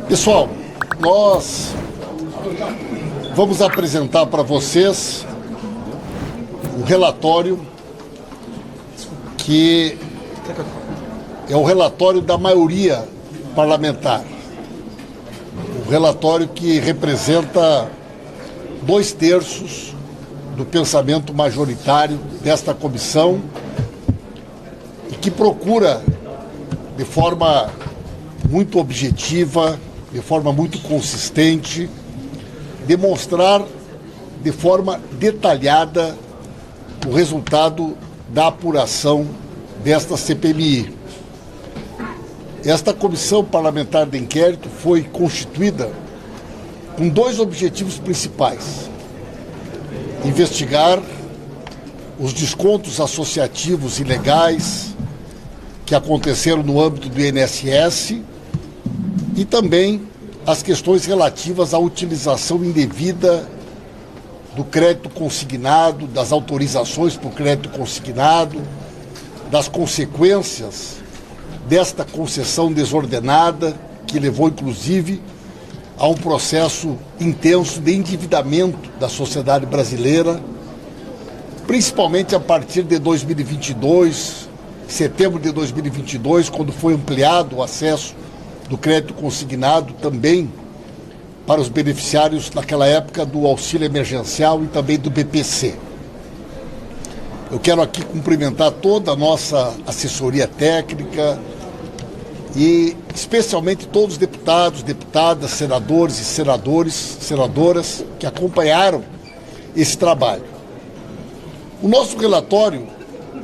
Pessoal, nós vamos apresentar para vocês um relatório que é o relatório da maioria parlamentar. Um relatório que representa 2/3 do pensamento majoritário desta comissão e que procura, de forma muito objetiva, de forma muito consistente, demonstrar de forma detalhada o resultado da apuração desta CPMI. Esta Comissão Parlamentar de Inquérito foi constituída com 2 objetivos principais: investigar os descontos associativos ilegais que aconteceram no âmbito do INSS e também as questões relativas à utilização indevida do crédito consignado, das autorizações por crédito consignado, das consequências desta concessão desordenada, que levou inclusive a um processo intenso de endividamento da sociedade brasileira, principalmente a partir de 2022, setembro de 2022, quando foi ampliado o acesso do crédito consignado também para os beneficiários naquela época do auxílio emergencial e também do BPC. Eu quero aqui cumprimentar toda a nossa assessoria técnica e especialmente todos os deputados, deputadas, senadores e senadoras que acompanharam esse trabalho. O nosso relatório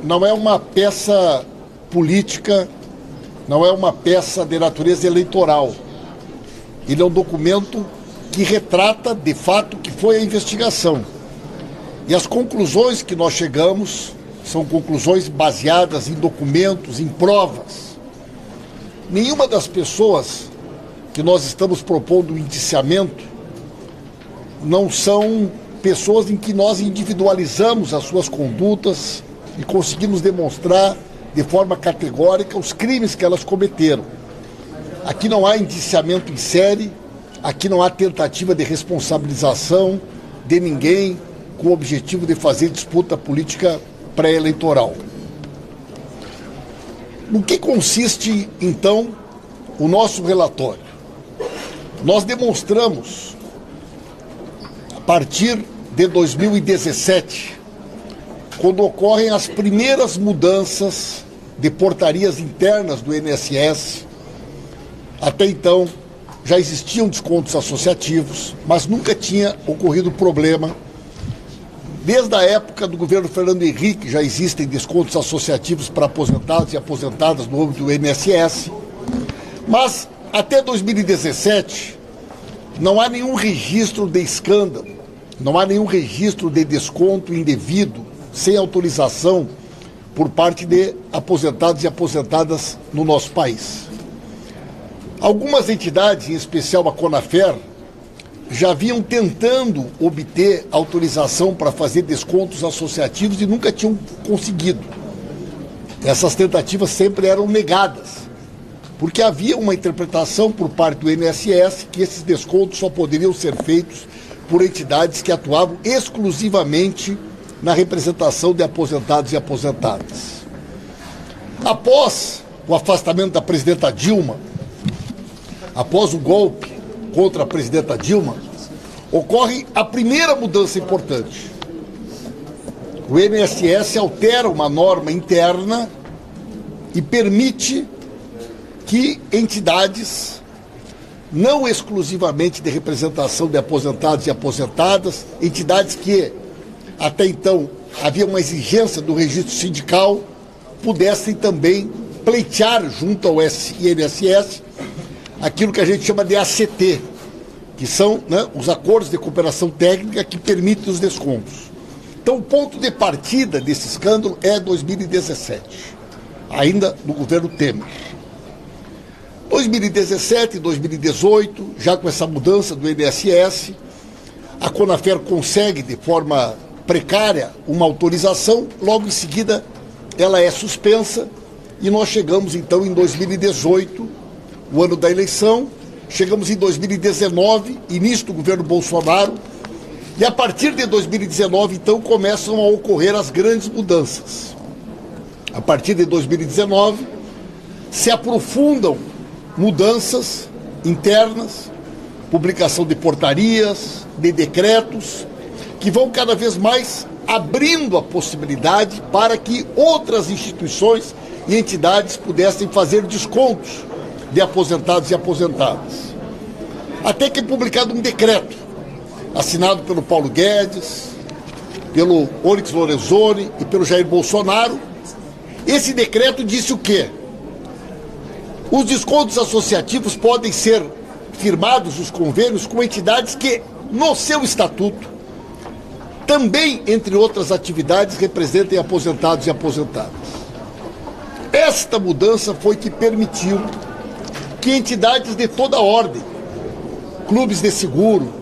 não é uma peça política, não é uma peça de natureza eleitoral. Ele é um documento que retrata, de fato, o que foi a investigação. E as conclusões que nós chegamos são conclusões baseadas em documentos, em provas. Nenhuma das pessoas que nós estamos propondo o indiciamento não são pessoas em que nós individualizamos as suas condutas e conseguimos demonstrar de forma categórica os crimes que elas cometeram. Aqui não há indiciamento em série, aqui não há tentativa de responsabilização de ninguém com o objetivo de fazer disputa política pré-eleitoral. No que consiste, então, o nosso relatório? Nós demonstramos, a partir de 2017, quando ocorrem as primeiras mudanças de portarias internas do INSS, até então já existiam descontos associativos, mas nunca tinha ocorrido problema. Desde a época do governo Fernando Henrique já existem descontos associativos para aposentados e aposentadas no âmbito do INSS, mas até 2017 não há nenhum registro de escândalo, não há nenhum registro de desconto indevido, sem autorização por parte de aposentados e aposentadas no nosso país. Algumas entidades, em especial a Conafer, já vinham tentando obter autorização para fazer descontos associativos e nunca tinham conseguido. Essas tentativas sempre eram negadas, porque havia uma interpretação por parte do INSS que esses descontos só poderiam ser feitos por entidades que atuavam exclusivamente na representação de aposentados e aposentadas. Após o afastamento da presidenta Dilma, após o golpe contra a presidenta Dilma, ocorre a primeira mudança importante. O INSS altera uma norma interna e permite que entidades, não exclusivamente de representação de aposentados e aposentadas, entidades que até então havia uma exigência do registro sindical, pudessem também pleitear junto ao INSS aquilo que a gente chama de ACT, que são, os acordos de cooperação técnica que permitem os descontos. Então, o ponto de partida desse escândalo é 2017, ainda no governo Temer. 2017 e 2018, já com essa mudança do INSS, a Conafer consegue, de forma precária, uma autorização, logo em seguida ela é suspensa e nós chegamos então em 2018, o ano da eleição, chegamos em 2019, início do governo Bolsonaro, e a partir de 2019, então, começam a ocorrer as grandes mudanças. A partir de 2019, se aprofundam mudanças internas, publicação de portarias, de decretos, que vão cada vez mais abrindo a possibilidade para que outras instituições e entidades pudessem fazer descontos de aposentados e aposentadas. Até que é publicado um decreto, assinado pelo Paulo Guedes, pelo Onyx Lorenzoni e pelo Jair Bolsonaro. Esse decreto disse o quê? Os descontos associativos podem ser firmados, os convênios, com entidades que, no seu estatuto, também, entre outras atividades, representem aposentados e aposentadas. Esta mudança foi que permitiu que entidades de toda ordem, clubes de seguro,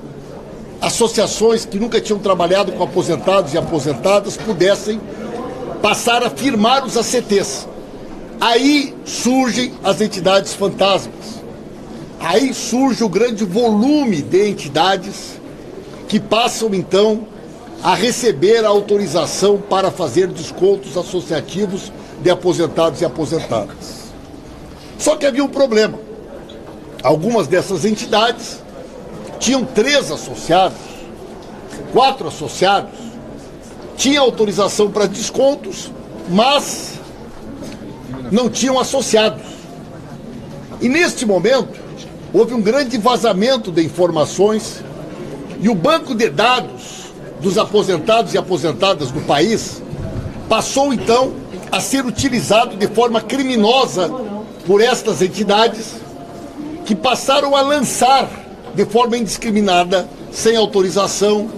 associações que nunca tinham trabalhado com aposentados e aposentadas, pudessem passar a firmar os ACTs. Aí surgem as entidades fantasmas. Aí surge o grande volume de entidades que passam, então, a receber a autorização para fazer descontos associativos de aposentados e aposentadas. Só que havia um problema. Algumas dessas entidades tinham 3 associados, 4 associados, tinham autorização para descontos, mas não tinham associados. E neste momento, houve um grande vazamento de informações e o banco de dados dos aposentados e aposentadas do país passou, então, a ser utilizado de forma criminosa por estas entidades que passaram a lançar de forma indiscriminada, sem autorização,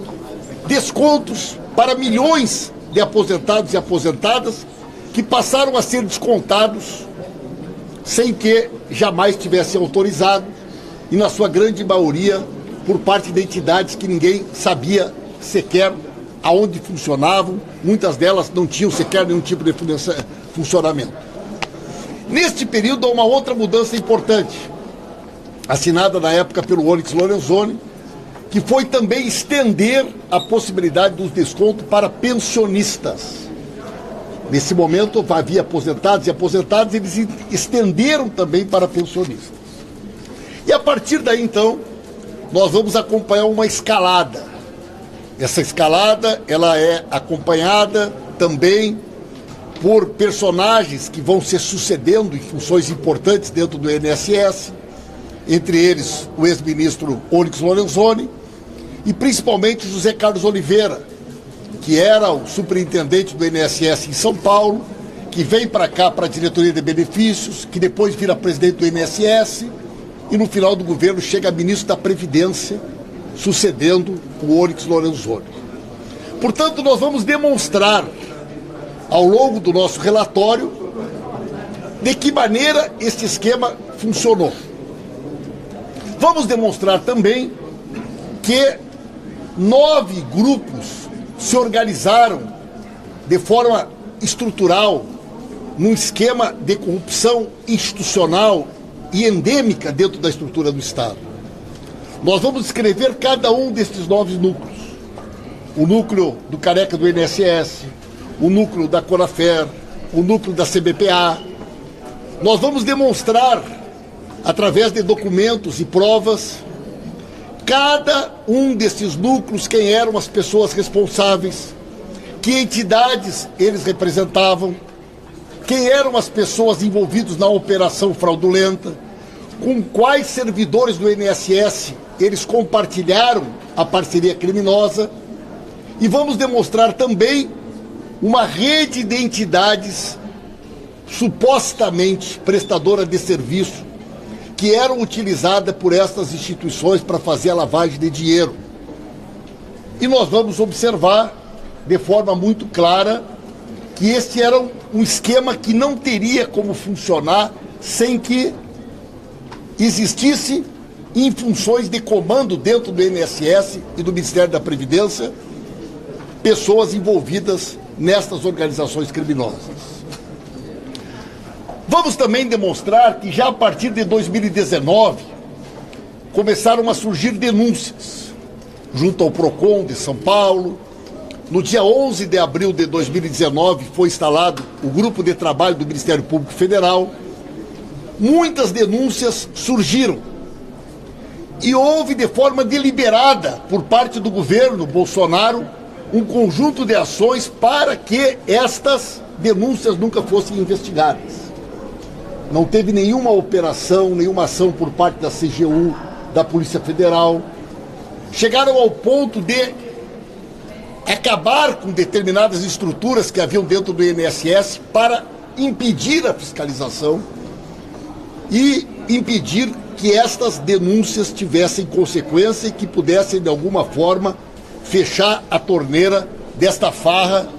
descontos para milhões de aposentados e aposentadas que passaram a ser descontados sem que jamais tivessem autorizado e, na sua grande maioria, por parte de entidades que ninguém sabia sequer aonde funcionavam, muitas delas não tinham sequer nenhum tipo de funcionamento. Neste período, há uma outra mudança importante, assinada na época pelo Onyx Lorenzoni, que foi também estender a possibilidade dos descontos para pensionistas. Nesse momento havia aposentados e aposentadas, eles estenderam também para pensionistas. E a partir daí, então, nós vamos acompanhar uma escalada. Essa escalada, ela é acompanhada também por personagens que vão se sucedendo em funções importantes dentro do INSS, entre eles o ex-ministro Onyx Lorenzoni e principalmente José Carlos Oliveira, que era o superintendente do INSS em São Paulo, que vem para cá para a diretoria de benefícios, que depois vira presidente do INSS e no final do governo chega a ministro da Previdência, sucedendo o Onyx Lorenzoni. Portanto, nós vamos demonstrar ao longo do nosso relatório de que maneira este esquema funcionou. Vamos demonstrar também que 9 grupos se organizaram de forma estrutural num esquema de corrupção institucional e endêmica dentro da estrutura do Estado. Nós vamos descrever cada um destes 9 núcleos. O núcleo do Careca do INSS, o núcleo da Conafer, o núcleo da CBPA. Nós vamos demonstrar, através de documentos e provas, cada um desses núcleos, quem eram as pessoas responsáveis, que entidades eles representavam, quem eram as pessoas envolvidas na operação fraudulenta, com quais servidores do INSS eles compartilharam a parceria criminosa, e vamos demonstrar também uma rede de entidades supostamente prestadora de serviço que eram utilizadas por estas instituições para fazer a lavagem de dinheiro. E nós vamos observar de forma muito clara que este era um esquema que não teria como funcionar sem que existisse, em funções de comando dentro do INSS e do Ministério da Previdência, pessoas envolvidas nestas organizações criminosas. Vamos também demonstrar que já a partir de 2019, começaram a surgir denúncias junto ao PROCON de São Paulo. No dia 11 de abril de 2019 foi instalado o Grupo de Trabalho do Ministério Público Federal. Muitas denúncias surgiram e houve de forma deliberada por parte do governo Bolsonaro um conjunto de ações para que estas denúncias nunca fossem investigadas. Não teve nenhuma operação, nenhuma ação por parte da CGU, da Polícia Federal. Chegaram ao ponto de acabar com determinadas estruturas que haviam dentro do INSS para impedir a fiscalização e impedir que estas denúncias tivessem consequência e que pudessem, de alguma forma, fechar a torneira desta farra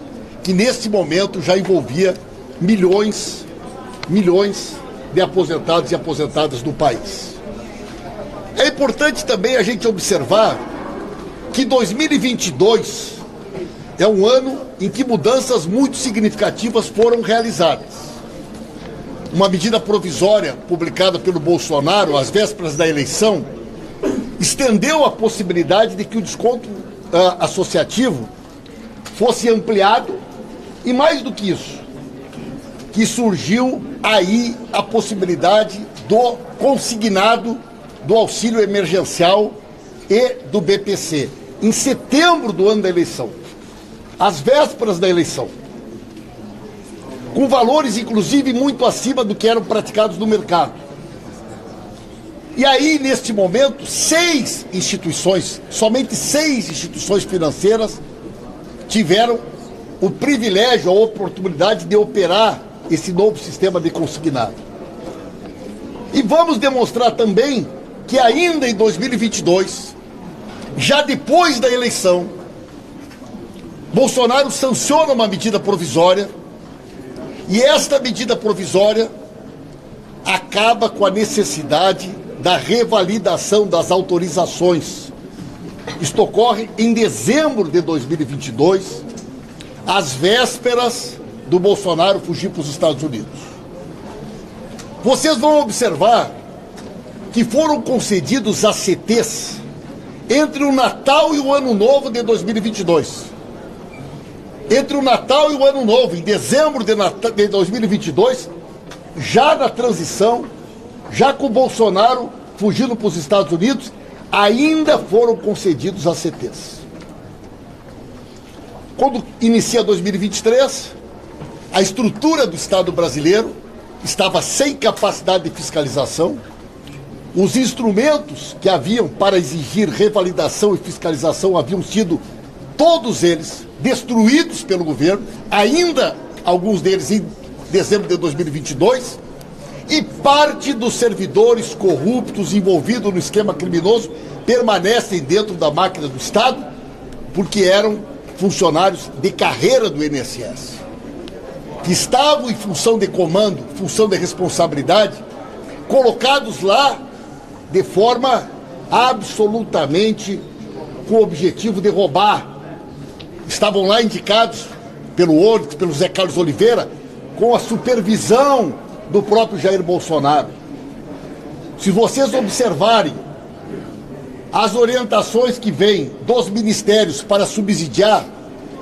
que, neste momento, já envolvia milhões de aposentados e aposentadas do país. É importante também a gente observar que 2022 é um ano em que mudanças muito significativas foram realizadas. Uma medida provisória publicada pelo Bolsonaro às vésperas da eleição estendeu a possibilidade de que o desconto associativo fosse ampliado e, mais do que isso, que surgiu aí a possibilidade do consignado do auxílio emergencial e do BPC em setembro do ano da eleição, às vésperas da eleição, com valores, inclusive, muito acima do que eram praticados no mercado. E aí, neste momento, somente seis instituições financeiras tiveram o privilégio, a oportunidade de operar esse novo sistema de consignado. E vamos demonstrar também que ainda em 2022, já depois da eleição, Bolsonaro sanciona uma medida provisória. E esta medida provisória acaba com a necessidade da revalidação das autorizações. Isto ocorre em dezembro de 2022, às vésperas do Bolsonaro fugir para os Estados Unidos. Vocês vão observar que foram concedidos ACTs entre o Natal e o Ano Novo de 2022. Entre o Natal e o Ano Novo, em dezembro de 2022, já na transição, já com o Bolsonaro fugindo para os Estados Unidos, ainda foram concedidos ACTs. Quando inicia 2023, a estrutura do Estado brasileiro estava sem capacidade de fiscalização, os instrumentos que haviam para exigir revalidação e fiscalização haviam sido todos eles destruídos pelo governo, ainda alguns deles em dezembro de 2022, e parte dos servidores corruptos envolvidos no esquema criminoso permanecem dentro da máquina do Estado porque eram funcionários de carreira do INSS, que estavam em função de comando, função de responsabilidade, colocados lá de forma absolutamente com o objetivo de roubar. Estavam lá indicados pelo Onyx, pelo Zé Carlos Oliveira, com a supervisão do próprio Jair Bolsonaro. Se vocês observarem as orientações que vêm dos ministérios para subsidiar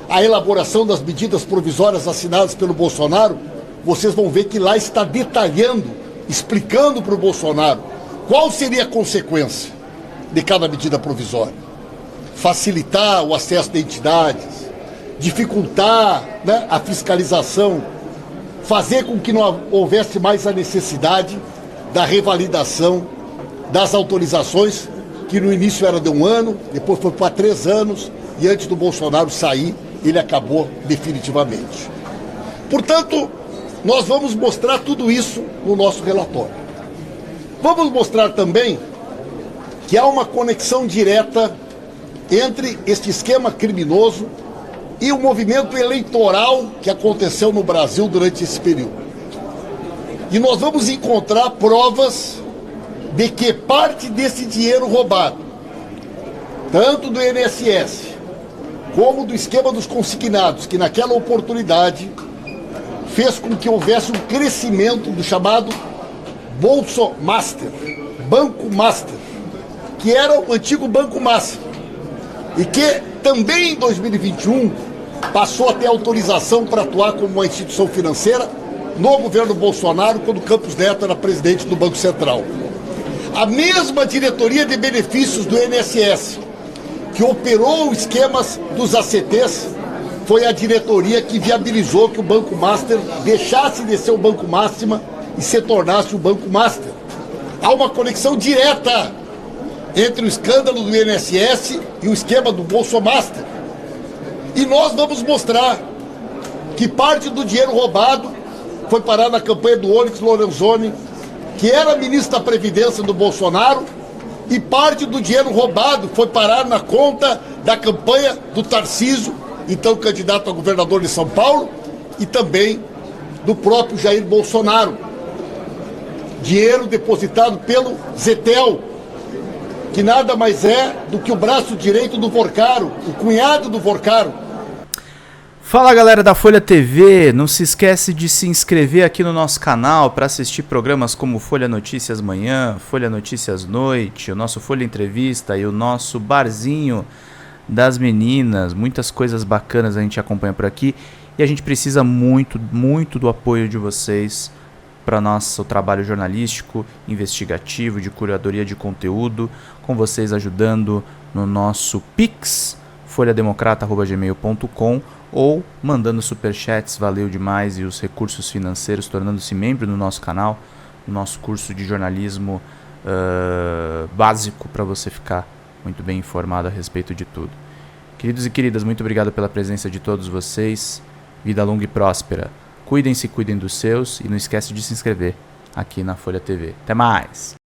a elaboração das medidas provisórias assinadas pelo Bolsonaro, vocês vão ver que lá está detalhando, explicando para o Bolsonaro qual seria a consequência de cada medida provisória. Facilitar o acesso de entidades, dificultar, né, a fiscalização, fazer com que não houvesse mais a necessidade da revalidação das autorizações, que no início era de 1 ano, depois foi para 3 anos, e antes do Bolsonaro sair, ele acabou definitivamente. Portanto, nós vamos mostrar tudo isso no nosso relatório. Vamos mostrar também que há uma conexão direta entre este esquema criminoso e o movimento eleitoral que aconteceu no Brasil durante esse período. E nós vamos encontrar provas de que parte desse dinheiro roubado, tanto do INSS, como do esquema dos consignados, que naquela oportunidade fez com que houvesse um crescimento do chamado Bolso Master, Banco Master, que era o antigo Banco Master, e que também em 2021 passou a ter autorização para atuar como uma instituição financeira no governo Bolsonaro, quando Campos Neto era presidente do Banco Central. A mesma diretoria de benefícios do INSS, que operou esquemas dos ACTs, foi a diretoria que viabilizou que o Banco Master deixasse de ser o Banco Máxima e se tornasse o Banco Master. Há uma conexão direta entre o escândalo do INSS e o esquema do Bolsomaster. E nós vamos mostrar que parte do dinheiro roubado foi parar na campanha do Onyx Lorenzoni, que era ministro da Previdência do Bolsonaro, e parte do dinheiro roubado foi parar na conta da campanha do Tarcísio, então candidato a governador de São Paulo, e também do próprio Jair Bolsonaro. Dinheiro depositado pelo Zetel, que nada mais é do que o braço direito do Vorcaro, o cunhado do Vorcaro. Fala galera da Folha TV, não se esquece de se inscrever aqui no nosso canal para assistir programas como Folha Notícias Manhã, Folha Notícias Noite, o nosso Folha Entrevista e o nosso Barzinho das Meninas. Muitas coisas bacanas a gente acompanha por aqui e a gente precisa muito, muito do apoio de vocês para nosso trabalho jornalístico, investigativo, de curadoria de conteúdo, com vocês ajudando no nosso Pix, folhademocrata@gmail.com, ou mandando superchats, valeu demais, e os recursos financeiros, tornando-se membro do nosso canal, no nosso curso de jornalismo básico, para você ficar muito bem informado a respeito de tudo. Queridos e queridas, muito obrigado pela presença de todos vocês, vida longa e próspera, cuidem-se, cuidem dos seus, e não esquece de se inscrever aqui na Folha TV. Até mais!